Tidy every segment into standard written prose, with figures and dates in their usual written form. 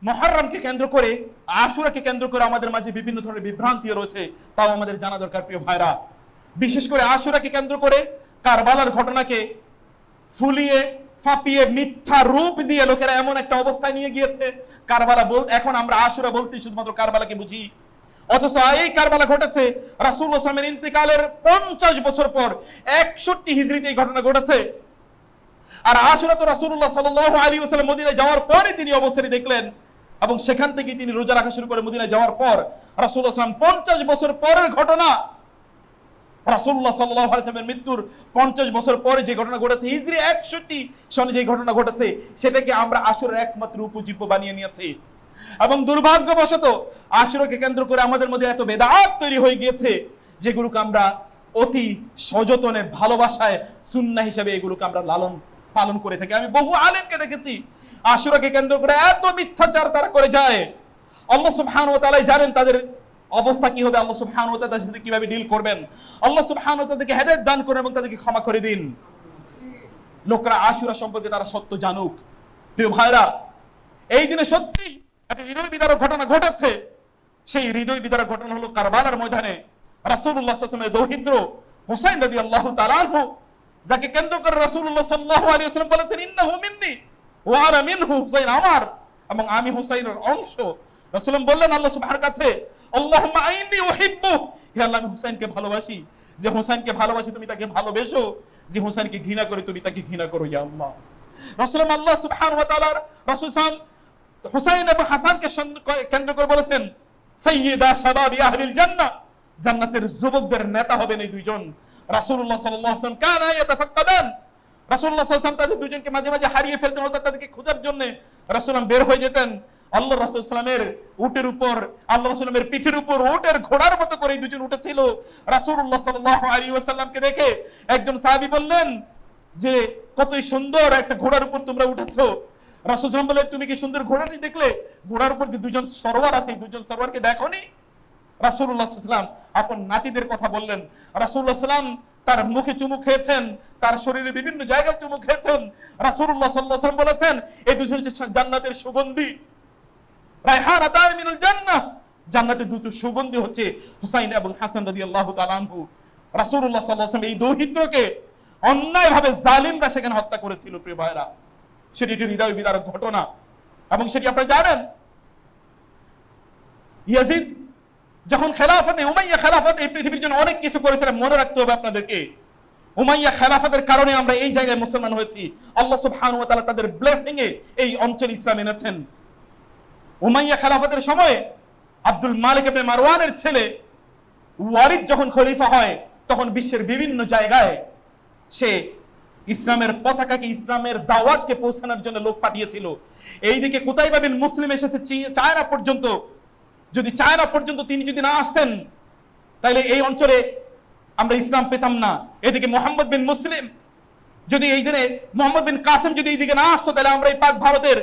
মুহররমকে কেন্দ্র করে, আশুরাকে কেন্দ্র করে আমাদের মাঝে বিভিন্ন ধরনের বিভ্রান্তি রয়েছে, তাও আমাদের জানা দরকার প্রিয় ভাইরা। বিশেষ করে আশুরাকে কেন্দ্র করে কারবালার ঘটনাকে ফুলিয়ে ফাঁপিয়ে মিথ্যা রূপ দিয়ে লোকেরা এমন একটা অবস্থায় নিয়ে গিয়েছে, কারবালা এখন আমরা আশুরা বলতে শুধুমাত্র কারবালাকে বুঝি। অথচ এই কারবালা ঘটেছে রাসূলুল্লাহ সাল্লাল্লাহু আলাইহি ওয়াসাল্লামের ইন্তেকালের 50 বছর পর, 61 হিজরিতে এই ঘটনা ঘটেছে। আর আশুরা তো রাসূলুল্লাহ সাল্লাল্লাহু আলাইহি ওয়াসাল্লাম মদিনায় যাওয়ার পরে তিনি অবস্থাটি দেখলেন, এবং সেখান থেকে তিনি রোজা রাখা শুরু করে মদিনায় যাওয়ার পর রাসূলুল্লাহ সাল্লাল্লাহু আলাইহি ওয়াসাল্লাম 50 বছর পরের ঘটনা, রাসূলুল্লাহ সাল্লাল্লাহু আলাইহি ওয়াসাল্লামের মৃত্যুর 50 বছর পরে যে ঘটনা ঘটেছে, হিজরি 61 সনে যে ঘটনা ঘটেছে, সেটাকে আমরা আশুরার একমাত্র উপজীব্য বানিয়ে নিয়েছি। এবং দুর্ভাগ্যবশত আশুরাকে কেন্দ্র করে আমাদের মধ্যে এত বেদাত তৈরি হয়ে গিয়েছে, যেগুলোকে আমরা অতি সযতনে ভালোবাসায় সুন্নাহ হিসেবে এগুলোকে আমরা লালন পালন করে থাকি। আমি বহু আলেমকে দেখেছি আশুরাকে কেন্দ্র করে এত মিথ্যাচার তারা করে যায়, আল্লাহ সুবহানাহু ওয়া তাআলা জানেন তাদের অবস্থা কি হবে, আল্লাহ সুবহানাহু ওয়া তাআলা তাদের সাথে কিভাবে ডিল করবেন। আল্লাহ সুবহানাহু ওয়া তাআলা তাদেরকে হেদায়েত দান করেন এবং তাদেরকে ক্ষমা করে দিন। লোকরা আশুরা সম্পর্কে তারা সত্য জানুক। প্রিয় ভাইরা, এই দিনে সত্যি একটা হৃদয় বিদারক ঘটনা ঘটেছে। সেই হৃদয় বিদারক ঘটনা হলো কারবালার ময়দানে রাসূলুল্লাহ সাল্লাল্লাহু আলাইহি ওয়াসাল্লামের দৌহিত্র হুসাইন রাদিয়াল্লাহু তাআলা আনহু, যাকে কেন্দ্র করে রাসূলুল্লাহ সাল্লাল্লাহু আলাইহি ওয়াসাল্লাম বলেছেন ইন্নাহু মিন্নি ওয়া আনা মিনহু, হুসাইন আমার এবং আমি হুসাইনের অংশ। রাসূলুল্লাহ বললেন আল্লাহ সুবহানাহু কাছে, আল্লাহুম্মা আইন্নী উহিব্বু, হে আল্লাহ আমি হুসাইনকে ভালোবাসি। যে হুসাইনকে ভালোবাসি তুমি তাকে ভালোবেসো, যে হুসাইনকে ঘৃণা করে তুমি তাকে ঘৃণা করো ইয়া আল্লাহ। রাসূলুল্লাহ আল্লাহ সুবহানাহু ওয়া তাআলার রাসূল সাল্লাল্লাহু হুসাইন এবং হাসানকে কেন্দ্র করে বলেছেন সাইয়্যিদা শাবাবি আহলিল জান্নাহ, জান্নাতের যুবকদের নেতা হবেন এই দুইজন। রাসূলুল্লাহ সাল্লাল্লাহু আলাইহি ওয়াসাল্লাম কানা ইয়াতাফাক্কাদান, রাসূলুল্লাহ সাল্লাল্লাহু আলাইহি ওয়াসাল্লাম তাদের দুইজনকে মাঝে মাঝে হারিয়ে ফেলতেন, অর্থাৎ তাদেরকে খোঁজার জন্য রাসূলুল্লাহ বের হয়ে যেতেন। আল্লাহ রাসূল সাল্লামের উটের উপর, আল্লাহ রাসূলের পিঠের উপর উটের ঘোড়ার মতো করে এই দুজন উঠেছিল। রাসূলুল্লাহ সাল্লাল্লাহু আলাইহি ওয়াসাল্লামকে দেখে একজন সাহাবী বললেন যে কতই সুন্দর একটা ঘোড়ার উপর তোমরা উঠেছো। রাসূল সাল্লাল্লাহু বললেন তুমি কি সুন্দর ঘোড়াটি দেখলে? ঘোড়ার উপর যে দুজন সরওয়ার আছে, এই দুজন সরওয়ারকে দেখোনি? রাসূলুল্লাহ সাল্লাল্লাহু আলাইহি ওয়াসাল্লাম আপন নাতিদের কথা বললেন। রাসূলুল্লাহ সাল্লাল্লাহু আলাইহি ওয়াসাল্লাম তার মুখে চুমু খেয়েছেন, তার শরীরে বিভিন্ন জায়গায় চুমু খেয়েছেন। রাসূলুল্লাহ সাল্লাল্লাহু আলাইহি ওয়াসাল্লাম বলেছেন এই দুজন হচ্ছে জান্নাতের সুগন্ধি, রায়হানাতান মিনাল জান্নাহ, জান্নাতের দুটো সুগন্ধি হচ্ছে হুসাইন এবং হাসান রাদিয়াল্লাহু তাআলা আনহু। রাসূলুল্লাহ সাল্লাল্লাহু আলাইহি ওয়াসাল্লাম এই দৌহিত্রকে অন্যায়ভাবে জালিমরা সেখানে হত্যা করেছিল প্রিয় ভাইরা। সেটি একটি হৃদয় বিদারক ঘটনা, এবং সেটি আপনারা জানেন ইয়াজিদ যখন খেলাফতে, উমাইয়া খেলাফত এই পৃথিবীর জন্য অনেক কিছু করেছিল, মনে রাখতে হবে আপনাদেরকে। উমাইয়া খেলাফতের কারণে আমরা এই জায়গায় মুসলমান হয়েছি। আল্লাহ সুবহানাহু ওয়া তাআলা তাদের ব্লেসিং এ এই অঞ্চল ইসলাম এনেছেন। উমাইয়া খেলাফতের সময় আব্দুল মালিক ইবনে মারওয়ানের ছেলে ওয়ালিদ যখন খলিফা হয়, তখন বিশ্বের বিভিন্ন জায়গায় সে ইসলামের পতাকাকে, ইসলামের দাওয়াতকে পৌঁছানোর জন্য লোক পাঠিয়েছিল। এইদিকে কুতাইবা বিন মুসলিম এসেছে চায়না পর্যন্ত। যদি চায়না পর্যন্ত তিনি যদি না আসতেন তাহলে এই অঞ্চলে আমরা ইসলাম পেতাম না। এদিকে মোহাম্মদ বিন মুসলিম যদি এই দিনে, মোহাম্মদ বিন কাসেম যদি এইদিকে না আসতো, তাহলে আমরা এই পাক ভারতের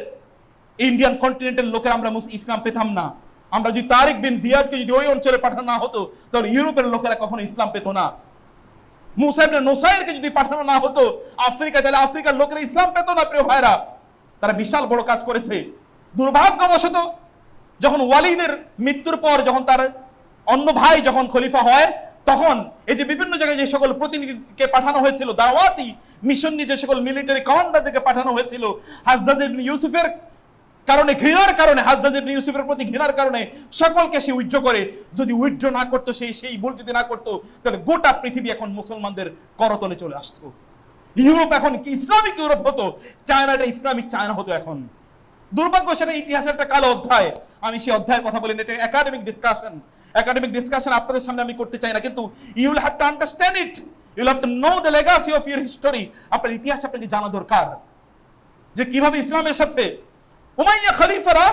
ইন্ডিয়ান কন্টিনেন্টের লোকের আমরা ইসলাম পেতাম না। আমরা যদি তারিক বিন জিয়াদকে যদি ওই অঞ্চলে পাঠানো না হতো, তাহলে ইউরোপের লোকেরা কখনো ইসলাম পেত না। মুসা ইবনে নুসাইরকে যদি পাঠানো না হতো আফ্রিকা, তাহলে আফ্রিকার লোকেরা ইসলাম পেত না প্রিয় ভাইরা। তারা বিশাল বড় কাজ করেছে। দুর্ভাগ্যবশত যখন ওয়ালিদের মৃত্যুর পর, যখন তার অন্য ভাই যখন খলিফা হয়, তখন এই যে বিভিন্ন জায়গায় যে সকল প্রতিনিধিকে পাঠানো হয়েছিল, দাওয়াতি মিশন নিয়ে যে সকল মিলিটারি কমান্ডারদেরকে পাঠানো হয়েছিল, হাজ্জাজ ইবনে ইউসুফের কারণে, ঘৃণার কারণে, হাজ্জাজ ইবনে ইউসুফের প্রতি ঘৃণার কারণে সকলকে সে উইথড্র করে। যদি উইথড্র না করতো, সেই ভুল যদি না করতো, তাহলে গোটা পৃথিবী এখন মুসলমানদের করতলে চলে আসতো। ইউরোপ এখন ইসলামিক ইউরোপ হতো, চায়নাটা ইসলামিক চায়না হতো। এখন দুর্ভাগ্য, সেটা ইতিহাসের একটা কালো অধ্যায়। আমি সেই অধ্যায়ের কথা বলি না, এটা একাডেমিক ডিসকাশন আপনাদের সামনে আমি করতে চাই না, কিন্তু you will have to understand it, you will have to know the legacy of your history. আপনার ইতিহাস আপনাকে জানা দরকার, যে কিভাবে ইসলামের সাথে উমাইয়া খলিফারা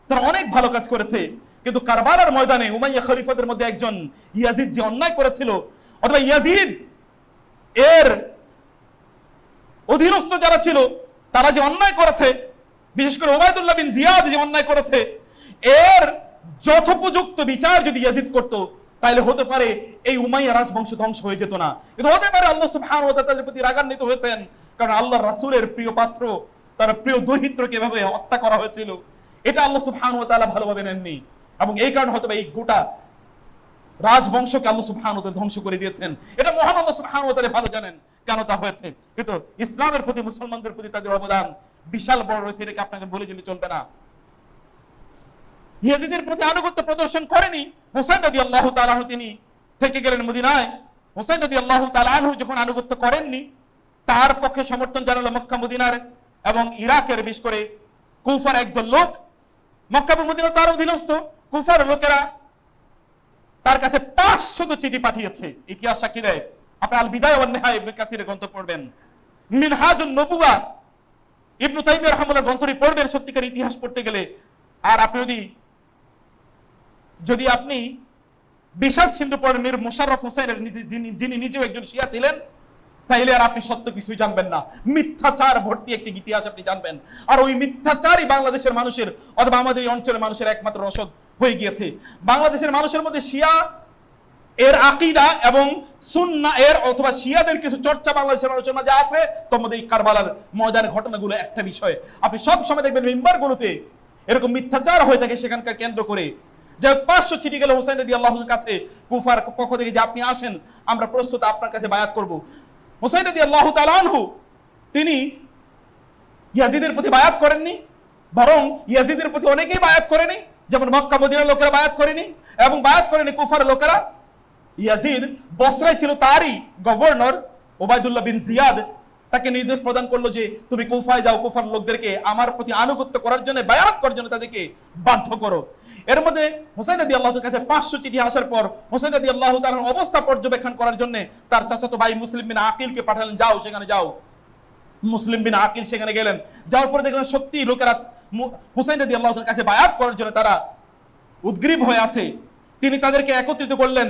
তারা অনেক ভালো কাজ করেছে, কিন্তু কারবালার ময়দানে উমাইয়া খলিফাদের মধ্যে একজন ইয়াজিদ যে অন্যায় করেছিল, অথবা ইয়াজিদ এর অধীনস্থ যারা ছিল তারা যে অন্যায় করেছে, বিশেষ করে ওবায়দুল্লাহ বিন জিয়াদ যে অন্যায় করেছে, এর যথোপযুক্ত বিচার যদি ইয়াজিদ করত, তাহলে হতে পারে এই উমাইয়া রাজবংশ ধ্বংস হয়ে যেত না। কিন্তু হতে পারে আল্লাহ সুবহানাহু ওয়া তাআলা তাদের প্রতি রাগান্বিত হয়েছেন, কারণ আল্লাহর রাসূলের প্রিয় পাত্র, তার প্রিয় দৌহিত্রকে এভাবে হত্যা করা হয়েছিল। এটা আল্লাহ সুবহানাহু ওয়া তাআলা ভালোভাবে নেননি, এবং এই কারণে হয়তো এই গোটা রাজবংশকে আল্লাহ সুবহানাহু ওয়া তাআলা ধ্বংস করে দিয়েছেন। এটা মহান আল্লাহ সুবহানাহু ওয়া তাআলা ভালো জানেন কেন তা হয়েছে। কিন্তু ইসলামের প্রতি, মুসলমানদের প্রতি তাদের অবদান বিশাল বড় রয়েছে, এটাকে আপনাকে বলে দিলে চলবে না। ইয়াজিদের প্রতি আনুগত্য প্রদর্শন করেনি হুসাইন রাদিয়াল্লাহু তাআলা আনহু, তিনি থেকে গেলেন মদিনায়। হুসাইন রাদিয়াল্লাহু তাআলা আনহু যখন আনুগত্য করেননি, তার পক্ষে সমর্থন জানালো মক্কা মদিনার এবং ইরাকের, বিশেষ করে কুফার একদল লোক। মক্কা এবং মদিনা তার অধীনস্থ। কুফার লোকেরা তার কাছে 500 চিঠি পাঠিয়েছে। ইতিহাস সাক্ষী দেয়। আপনি আল বিদায়া ওয়ান নিহায়া ইবনে কাসিরের গ্রন্থ পড়বেন, মিনহাজুন নবুওয়া ইবনে তাইমিয়া রাহিমাহুল্লাহ গ্রন্থটি পড়বেন সত্যিকার ইতিহাস পড়তে গেলে। আর আপনি যদি আপনি বিষাদ সিন্ধু পড়েন মীর মোশাররফ হোসেনের, যিনি নিজেও একজন শিয়া ছিলেন, তাইলে আর আপনি সত্য কিছুই জানবেন না। মিথ্যাচার ভর্তি একটি ইতিহাস আপনি জানবেন। আর ওই মিথ্যাচারই বাংলাদেশের মানুষের অথবা আমাদের এই অঞ্চলের মানুষের একমাত্র রসদ হয়ে গিয়েছে। বাংলাদেশের মানুষের মধ্যে শিয়া এর আকীদা এবং সুন্নাহ এর অথবা শিয়াদের কিছু চর্চা বাংলাদেশের মানুষের মাঝে আছে। তোমাদের এই কারবালার মজার ঘটনাগুলো একটা বিষয়, আপনি সব সময় দেখবেন মিম্বারগুলোতে এরকম মিথ্যাচার হয়ে থাকে সেখানকার কেন্দ্র করে। যে 500 চিঠি গেল হুসাইন রাদিয়াল্লাহু আনহুর কাছে কুফার পক্ষ থেকে, যে আপনি আসেন, আমরা প্রস্তুত আপনার কাছে বায়াত করব। হুসাইন রাদিয়াল্লাহু তাআলা আনহু তিনি ইয়াজিদের প্রতি বায়াত করেননি, বরং ইয়াজিদের প্রতি অনেকেই বায়াত করেনি। যেমন মক্কা মদিনার লোকেরা বায়াত করেনি এবং বায়াত করেনি কুফার লোকেরা। ইয়াজিদ বসরায় ছিল, তারই গভর্নর ওবায়দুল্লাহ বিন জিয়াদ তাকে নির্দেশ প্রদান করলো যে তুমি কুফায় যাও, কুফার লোকদেরকে আমার প্রতি আনুগত্য করার জন্য, বায়াত করার জন্য তাদেরকে বাধ্য করো। এর মধ্যে হুসাইন রাদিয়াল্লাহু তাআলার কাছে 500 চিঠি আসার পর হুসাইন রাদিয়াল্লাহু তাআলার অবস্থা পর্যবেক্ষণ করার জন্য তার চাচাতো ভাই মুসলিম বিন আকিলকে পাঠালেন, যাও সেখানে যাও। মুসলিম বিন আকিল সেখানে গেলেন। যাওয়ার পরে দেখলেন সত্যি লোকেরা হুসাইন রাদিয়াল্লাহু তাআলার কাছে বায়াত করার জন্য তারা উদ্গ্রীব হয়ে আছে। তিনি তাদেরকে একত্রিত করলেন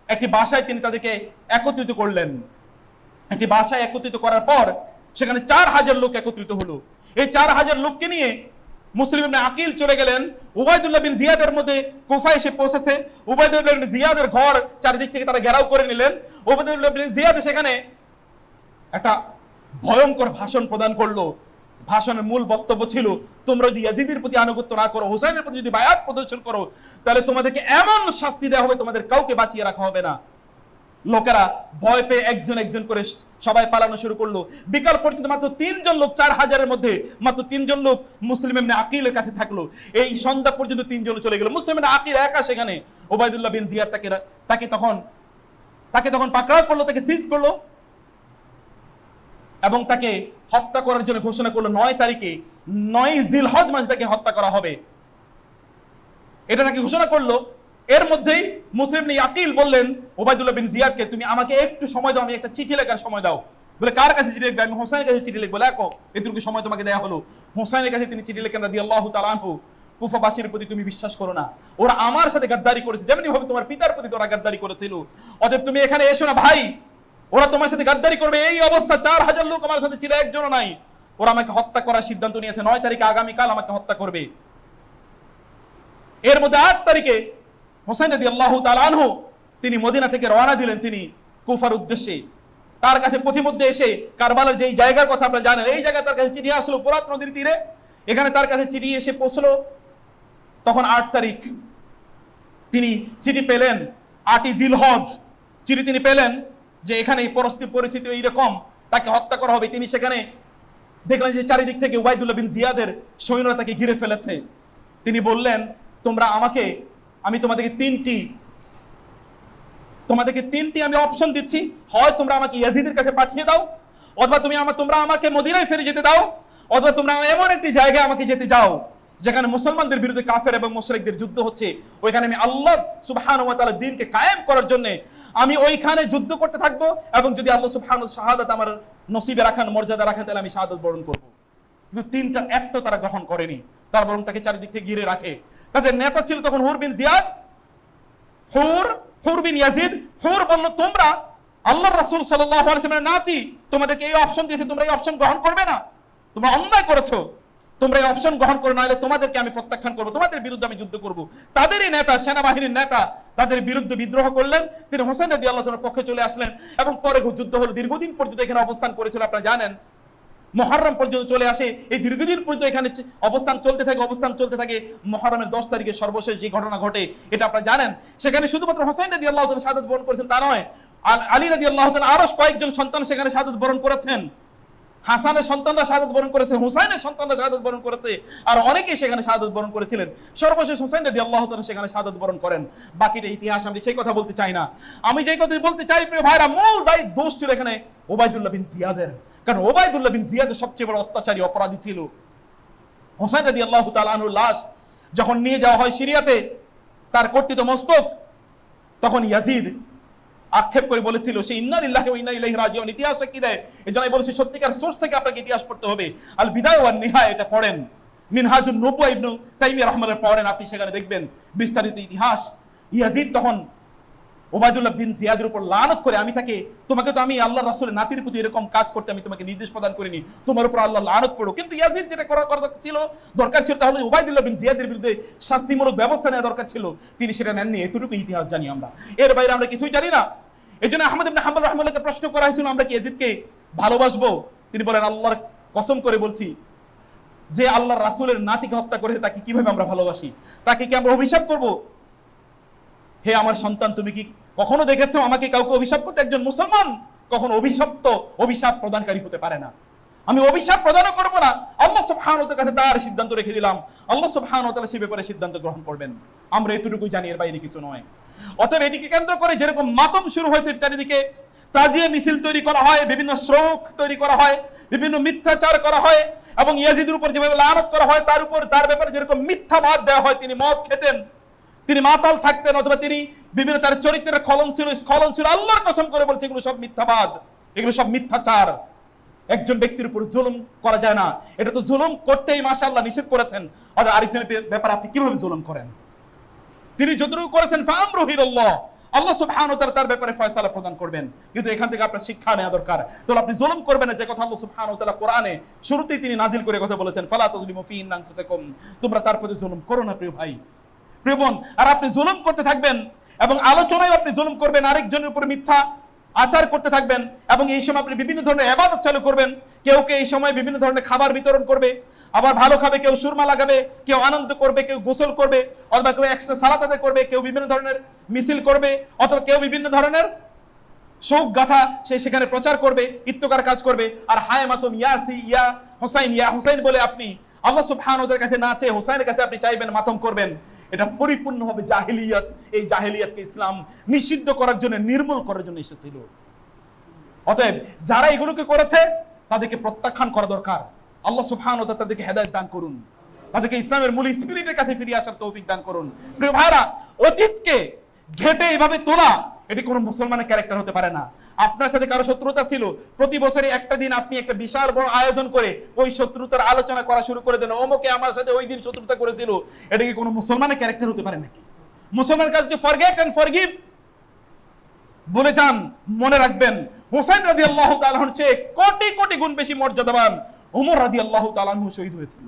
একটি বাসায়, তিনি তাদেরকে একত্রিত করলেন। একটি বাসায় একত্রিত করার পর সেখানে 4000 লোক একত্রিত হলো। এই 4000 লোককে নিয়ে মুসলিম ইবনে আকিল চলে গেলেন উবাইদুল্লাহ বিন জিয়াদের মধ্যে। কুফায় এসে পৌঁছেছে। উবাইদুল্লাহ বিন জিয়াদের ঘর চারিদিক থেকে তারা ঘেরাও করে নিলেন। উবাইদুল্লাহ বিন জিয়াদ সেখানে একটা ভয়ঙ্কর ভাষণ প্রদান করলো। ভাষণের মূল বক্তব্য ছিল, তোমরা যদি ইয়াজিদের প্রতি আনুগত্য না করো, হুসাইনের প্রতি যদি বায়াত প্রদর্শন করো, তাহলে তোমাদেরকে এমন শাস্তি দেওয়া হবে, তোমাদের কাউকে বাঁচিয়ে রাখা হবে না। লোকেরা ভয় পেয়ে একজন একজন করে সবাই পালানো শুরু করলো। বিকাল পর্যন্ত মাত্র 3 জন লোক, 4000-এর মধ্যে মাত্র 3 জন লোক মুসলিম ইবনে আকিলের কাছে থাকলো। এই সন্ধ্যা পর্যন্ত 3 জন চলে গেল। মুসলিম ইবনে আকিল একা সেখানে। ওবাইদুল্লাহ বিন জিয়াদ তাকে তখন পাকড়াও করলো, তাকে সিজ করলো এবং তাকে হত্যা করার জন্য ঘোষণা করলো 9 তারিখে, 9 জিলহজ মাসে তাকে হত্যা করা হবে, এটা তাকে ঘোষণা করলো। এর মধ্যেই মুসলিম ইবনে আকিল বললেন ওবাইদুল্লাহ বিন জিয়াদকে, তুমি আমাকে একটু সময় দাও, আমি একটা চিঠি লেখার সময় দাও। বলে কার কাছে চিঠি লিখবে? আমি হোসাইনের কাছে চিঠি লিখবো। লেখো, এটুকু সময় তোমাকে দেয়া হলো। হোসাইনের কাছে তিনি চিঠি লেখেন রাদিয়াল্লাহু তাআলা আনহু, কুফাবাসীর প্রতি তুমি বিশ্বাস করো না, ওরা আমার সাথে গাদ্দারি করেছে যেমনি ভাবে তোমার পিতার প্রতি ওরা গাদ্দারি করেছিল, অতএব তুমি এখানে এসো না ভাই, ওরা তোমার সাথে গাদ্দারি করবে। এই অবস্থা, 4000 লোক আমার সাথে ছিল, একজনও নাই। ওরা আমাকে হত্যা করার সিদ্ধান্ত নিয়েছে। 9 তারিখে, আগামীকাল আমাকে হত্যা করবে। এর মধ্যে 8 তারিখে হুসাইন রাদিয়াল্লাহু তাআলা আনহু তিনি মদিনা থেকে রওনা দিলেন, তিনি কুফার উদ্দেশ্যে। তার কাছে পথিমধ্যে এসে কারবালার যেই জায়গার কথা আপনারা জানেন, এই জায়গায় তার কাছে চিঠি আসলো ফোরাত নদীর তীরে। এখানে তার কাছে চিঠি এসে পৌঁছলো। তখন 8 তারিখ তিনি চিঠি পেলেন, 8ই জিলহজ চিঠি তিনি পেলেন যে এখানে এই পরিস্থিতি এইরকম, তাকে হত্যা করা হবে। তিনি সেখানে দেখলেন যে চারিদিক থেকে উবাইদুল্লাহ বিন জিয়াদের সৈন্যরা তাকে ঘিরে ফেলেছে। তিনি বললেন, আমি তোমাদেরকে তিনটি আমি অপশন দিচ্ছি, হয় তোমরা আমাকে ইয়াজিদের কাছে পাঠিয়ে দাও, অথবা তোমরা আমাকে মদিনায় ফিরে যেতে দাও, অথবা তোমরা এমন একটি জায়গায় আমাকে যেতে যাও যেখানে মুসলমানদের বিরুদ্ধে কাফের এবং মুশরিকদের যুদ্ধ হচ্ছে, ওইখানে আমি আল্লাহ সুবহানাহু ওয়া তাআলার দ্বীনকে কায়েম করার জন্য আমি ওইখানে যুদ্ধ করতে থাকবো, এবং যদি আল্লাহ সুবহানাহু শাহাদাত আমার নসিবে রাখান, মর্যাদা রাখেন, তাহলে আমি শাহাদাত বরণ করবো। কিন্তু তিনটার একটা তারা গ্রহণ করেনি, তার বরং তাকে চারিদিক থেকে ঘিরে রাখে। তাদের নেতা ছিল তখন হুর বিন জিয়াদ, হুর বিন ইয়াজিদ। হুর বলল, তোমরা আল্লাহর রাসূল সাল্লাল্লাহু আলাইহি ওয়াসাল্লামের নাতি, তোমাদেরকে এই অপশন দিয়েছে, তোমরা এই অপশন গ্রহণ করবে না, তোমরা অন্যায় করেছো, তোমরা এই অপশন গ্রহণ করো, নাহলে তোমাদেরকে আমি প্রত্যাখ্যান করবো, তোমাদের বিরুদ্ধে আমি যুদ্ধ করবো। তাদেরই নেতা, সেনাবাহিনীর নেতা তাদের বিরুদ্ধে বিদ্রোহ করলেন। তিনি হোসেন রাদিয়াল্লাহু তাআলার পক্ষে চলে আসলেন এবং পরে যুদ্ধ হলো। দীর্ঘদিন পর্যন্ত এখানে অবস্থান করেছিল, আপনারা জানেন। মুহররম পর্যন্ত চলে আসে, এই দীর্ঘদিন পর্যন্ত এখানে অবস্থান চলতে থাকে। মুহররমের 10 তারিখে সর্বশেষ যে ঘটনা ঘটে এটা আপনারা জানেন। সেখানে শুধুমাত্র হোসেন রাদিয়াল্লাহু তাআলা শাহাদাত বরণ করেছেন তা নয়, আলী রাদিয়াল্লাহু তাআলা আরো কয়েকজন সন্তান সেখানে শাহাদাত বরণ করেছেন। হাসানের সন্তানরা শাহাদাত বরণ করেছে, হুসাইনের সন্তানরা শাহাদাত বরণ করেছে, আর অনেকেই সেখানে শাহাদাত বরণ করেছিলেন। সর্বশেষ হুসাইন রাদিয়াল্লাহু তাআলা সেখানে শাহাদাত বরণ করেন। বাকিটা ইতিহাস, আমি সেই কথা বলতে চাই না। আমি যেই কথা বলতে চাই প্রিয় ভাইরা, মূল দোষ ছিল এখানে ওবাইদুল্লাহ বিন জিয়াদের। কারণ ওবাইদুল্লাহ বিন জিয়াদ সবচেয়ে বড় অত্যাচারী অপরাধী ছিল। হুসাইন রাদিয়াল্লাহু তাআলা আনহুর লাশ যখন নিয়ে যাওয়া হয় সিরিয়াতে, তার কর্তৃত মস্তক, তখন ইয়াজিদ আক্ষেপ করে বলেছিল সে ইন্না লিল্লাহি ওয়া ইন্না ইলাইহি রাজিউন। ইতিহাসটা কি দেয় এজন্য বলেছি, সত্যিকার সোর্স থেকে আপনাকে ইতিহাস পড়তে হবে। আল বিদায়া ওয়ান নিহায়া এটা পড়েন, মিনহাজুন নবুওয়া ইবনে তাইমিয়া রাহমাতুল্লাহ পড়েন, আপনি সেখানে দেখবেন বিস্তারিত ইতিহাস। ইয়াজিদ তখন ওবাইদুল্লাহ বিন জিয়াদের উপর লানত করে, তোমাকে তো আমি আল্লাহর রাসূলের নাতির প্রতি এরকম কাজ করতে আমি তোমাকে নির্দেশ প্রদান করিনি, তোমার উপর আল্লাহ লানত পড়ো। কিন্তু ইয়াজিদ যেটা করা দরকার ছিল তাহলে ওবাইদুল্লাহ বিন জিয়াদের বিরুদ্ধে শাস্তিমূলক ব্যবস্থা নেওয়া দরকার ছিল, তিনি সেটা নেননি। এতটুকু ইতিহাস জানি আমরা, এর বাইরে আমরা কিছুই জানি না। এজন্য আহমদ ইবনে হাম্বল রাহিমাহুল্লাহকে প্রশ্ন করা হয়েছিল, আমরা কি ইয়াজিদকে ভালোবাসবো? তিনি বলেন, আল্লাহর কসম করে বলছি, যে আল্লাহর রাসূলের নাতিকে হত্যা করেছে তাকে কিভাবে আমরা ভালোবাসি? তাকে কি আমরা অভিশাপ করব? হে আমার সন্তান, তুমি কি কখনো দেখেছো আমাকে কাউকে অভিশাপ করতে? একজন মুসলমান কখনো অভিশাপ প্রদানকারী হতে পারে না। আমি অভিশাপ প্রদানও করব না, আল্লাহ সুবহানাহু ওয়া তাআলার কাছে তার সিদ্ধান্ত রেখে দিলাম, আল্লাহ সুবহানাহু ওয়া তাআলা সে ব্যাপারে সিদ্ধান্ত গ্রহণ করবেন। আমরা এতটুকুই জানি, এর বাইরে কিছু নয়। অতএব এটিকে কেন্দ্র করে যেরকম মাতম শুরু হয়েছে, চারিদিকে তাজিয়া মিছিল তৈরি করা হয়, বিভিন্ন শ্লোক তৈরি করা হয়, বিভিন্ন মিথ্যাচার করা হয়, এবং ইয়াজিদের উপর যেভাবে লানত করা হয়, তার ব্যাপারে যেরকম মিথ্যাবাদ দেওয়া হয়, তিনি মদ খেতেন, তিনি মাতাল থাকতেন, অথবা তিনি বিভিন্ন তার চরিত্রের স্খলন ছিল, আল্লাহর কসম করে বলছে এগুলো সব মিথ্যাবাদ, এগুলো সব মিথ্যাচার। একজন ব্যক্তির উপর জুলুম করা যায় না, এটা তো জুলুম করতেই মাশাআল্লাহ নিষেধ করেছেন। আর আরেকজনের ব্যাপারে আপনি কিভাবে জুলুম করেন? তিনি যতটুকু করেছেন ফামরুহু ইলাল্লাহ, আল্লাহ সুবহানাহু ওয়া তাআলা তার ব্যাপারে ফয়সালা প্রদান করবেন। কিন্তু এখান থেকে আপনার শিক্ষা নেওয়া দরকার। তাহলে আপনি জুলুম করবেন না, যে কথা আল্লাহ সুবহানাহু ওয়া তাআলা কোরআনে শুরুতেই তিনি নাজিল করে কথা বলেছেন, ফালা তাজলিমু ফি আনফুসাকুম, তোমরা তার প্রতি জুলুম করো না প্রিয় ভাই, প্রিয় বোন। আর আপনি জুলুম করতে থাকবেন এবং আলোচনায় আপনি জুলুম করবেন, আরেকজনের উপর মিথ্যা আচার করতে থাকবেন, এবং এই সময় আপনি বিভিন্ন ধরনের ইবাদত চালু করবেন। কেউ এই সময় বিভিন্ন ধরনের খাবার বিতরণ করবে, আবার ভালো খাবে, কেউ সুরমা লাগাবে, কেউ আনন্দ করবে, কেউ গোসল করবে, অথবা কেউ এক্সট্রা সালাত আদায় করবে, কেউ বিভিন্ন ধরনের মিছিল করবে, অথবা কেউ বিভিন্ন ধরনের শোক গাথা সেখানে প্রচার করবে, ইত্তকার কাজ করবে। আর হায় মাতুম ইয়া হুসাইন বলে আপনি আল্লাহ সুবহানাহু ওয়া তাআলার কাছে না চেয়ে হুসাইনের কাছে আপনি চাইবেন, মাতম করবেন, এটা পরিপূর্ণভাবে জাহেলিয়াত। এই জাহেলিয়াতকে ইসলাম নিষিদ্ধ করার জন্য, নির্মূল করার জন্য এসেছিল। অতএব যারা এগুলোকে করেছে তাদেরকে প্রত্যাখ্যান করা দরকার। আল্লাহ সুবহানাহু ওয়া তাআলা তাদেরকে হেদায়েত দান করুন, তাদেরকে ইসলামের মূল স্পিরিটের কাছে ফিরে আসার তৌফিক দান করুন। প্রিয় ভাইরা, অতীতকে ঘেটে এইভাবে তোলা এটি কোনো মুসলমানের ক্যারেক্টার হতে পারে না। আপনার সাথে কারো শত্রুতা ছিল, প্রতি বছরে একটা দিন আপনি একটা বিশাল বড় আয়োজন করে ওই শত্রুতার আলোচনা করা শুরু করে দেন, অমুকে আমার সাথে ওই দিন শত্রুতা করেছিল, এটা কি কোনো মুসলমানের ক্যারেক্টার হতে পারে নাকি? মুসলমানের কাছে যে ফরগেট এন্ড ফরগিভ বলে যান, মনে রাখবেন হুসাইন রাদিয়াল্লাহু তাআলা আনহুর চেয়ে কোটি কোটি গুণ বেশি মর্যাদাবান ওমর রাদিয়াল্লাহু তাআলা আনহু শহীদ হয়েছিল।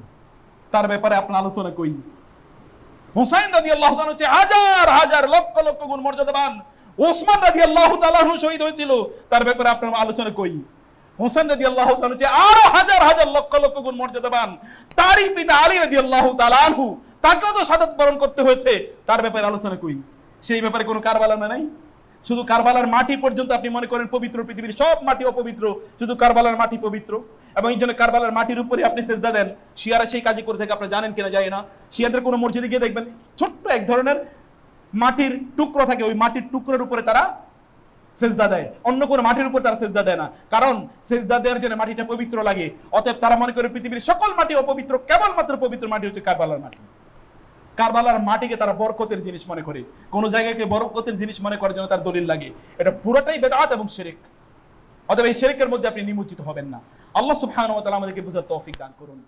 তার ব্যাপারে আপনার আলোচনা কই? হুসাইন রাদিয়াল্লাহু তাআলা চেয়ে হাজার হাজার লক্ষ লক্ষ গুণ মর্যাদাবান ওসমান রাদিয়াল্লাহু তাআলা আনহু শহীদ হয়েছিল, তার ব্যাপারে আপনার আলোচনা কই? হুসাইন রাদিয়াল্লাহু তাআলা চেয়ে আরো হাজার হাজার লক্ষ লক্ষ গুণ মর্যাদাবান তারই পিতা আলী রাদিয়াল্লাহু তাআলা আনহু, তাকেও তো শাহাদাত বরণ করতে হয়েছে, তার ব্যাপারে আলোচনা কই? সেই ব্যাপারে কোনো কারবালা নাই। শুধু কারবালার মাটি পর্যন্ত আপনি মনে করেন পবিত্র, পৃথিবীর সব মাটি অপবিত্র, শুধু কারবালার মাটি পবিত্র। এবং এই জন্য কারবালার মাটির উপরে আপনি সেজদা দেন। শিয়ারা সেই কাজই করে থাকে, আপনারা জানেন কিনা জানি না। শিয়াদের কোনো মসজিদে গিয়ে দেখবেন ছোট্ট এক ধরনের মাটির টুকরো থাকে, ওই মাটির টুকরোর উপরে তারা সেজদা দেয়, অন্য কোনো মাটির উপর তারা সেজদা দেয় না, কারণ সেজদা দেওয়ার জন্য মাটিটা পবিত্র লাগে। অতএব তারা মনে করে পৃথিবীর সকল মাটি অপবিত্র, কেবলমাত্র পবিত্র মাটি হচ্ছে কারবালার মাটি। কারবালার মাটিকে তারা বরকতের জিনিস মনে করে, কোন জায়গাকে বরকতের জিনিস মনে করার জন্য তার দলিল লাগে। এটা পুরোটাই বেদাত এবং শিরক। অতএব এই শিরকের মধ্যে আপনি নিমজ্জিত হবেন না। আল্লাহ সুবহানাহু ওয়া তাআলা আমাদেরকে বুঝার তৌফিক দান করুন।